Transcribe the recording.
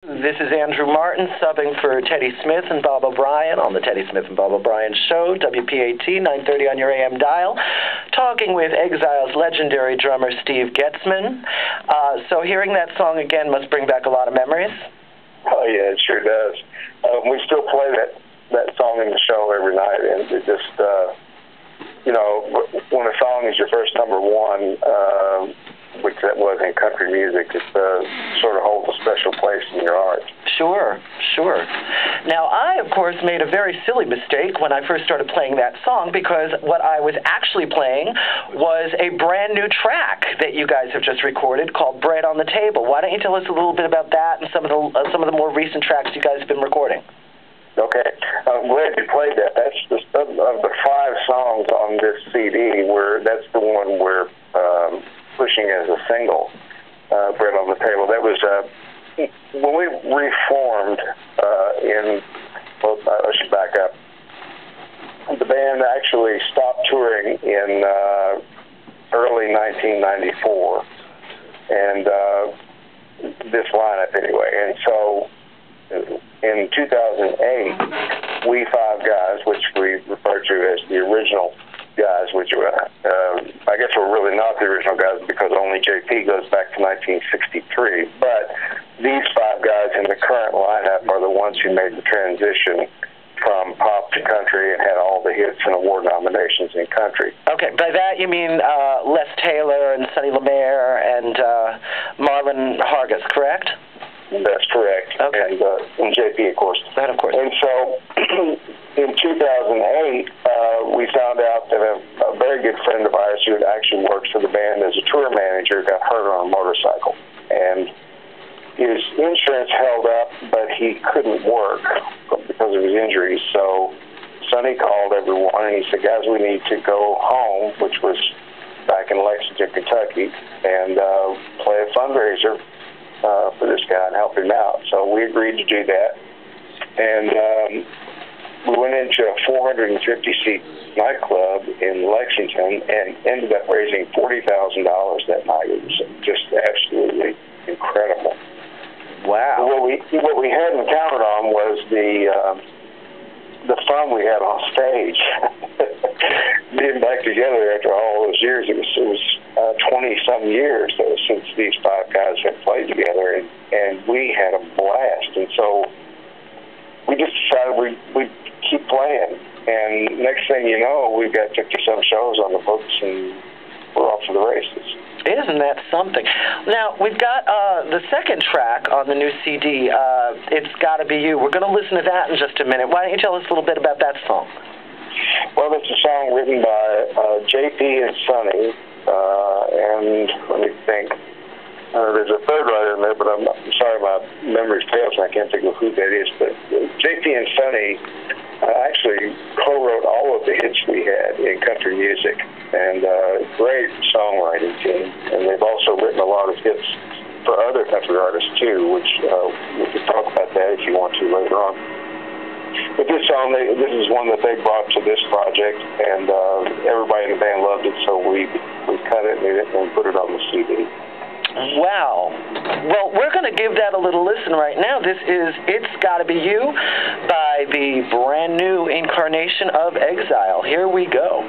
This is Andrew Martin subbing for Teddy Smith and Bob Obrien on the Teddy Smith and Bob Obrien Show, WPAT, 930 on your AM dial, talking with Exile's legendary drummer Steve Getzman. So hearing that song again must bring back a lot of memories. Oh, yeah, it sure does. We still play that song in the show every night, and it just, when a song is your first number one, which that was in country music, it sort of holds a special place in your heart. Sure. Now, I, of course, made a very silly mistake when I first started playing that song, because what I was actually playing was a brand new track that you guys have just recorded called Bread on the Table. Why don't you tell us a little bit about that and some of the more recent tracks you guys have been recording? Okay. I'm glad you played that. That's of the 5 songs on this CD, that's the one we're pushing as a single, Bread on the Table. That was when we reformed I should back up. The band actually stopped touring in early 1994, and this lineup anyway. And so in 2008, we 5 guys, which we refer to as the original guys, which I guess we're really not the original guys because only JP goes back to 1963. But these 5 guys in the current lineup are the ones who made the transition from pop to country and had all the hits and award nominations in country. Okay, by that you mean Les Taylor and Sonny Lemaire and Marlon Hargis, correct? That's correct. Okay. And JP, of course. That, of course. And so in 2008, we found out that a very good friend of ours who had actually worked for the band as a tour manager got hurt on a motorcycle. And his insurance held up, but he couldn't work because of his injuries. So Sonny called everyone, and he said, guys, we need to go home, which was back in Lexington, Kentucky, and play a fundraiser for this guy and help him out. So we agreed to do that. And we went into a 450-seat nightclub in Lexington and ended up raising $40,000 that night. It was just absolutely incredible. Wow. What we hadn't counted on was the fun we had on stage. Being back together after all those years, it was 20-some years since these 5 guys had played together, and we had a blast. And so we just decided we'd keep playing. And next thing you know, we've got 50-some shows on the books, and we're off to the races. Isn't that something? Now, we've got the second track on the new CD, It's Gotta Be You. We're going to listen to that in just a minute. Why don't you tell us a little bit about that song? Well, it's a song written by JP and Sonny, and let me think. There's a third writer in there, but I'm sorry, my memory fails, and I can't think of who that is. But JP and Sonny actually co-wrote all of the hits we had in country music, and great songwriting team. And they've also written a lot of hits for other country artists, too, which we could talk about that if you want to later on. But this song, this is one that they brought to this project, and everybody in the band loved it, so we cut it and put it on the CD. Wow. Well, we're going to give that a little listen right now. This is It's Gotta Be You by the brand new incarnation of Exile. Here we go.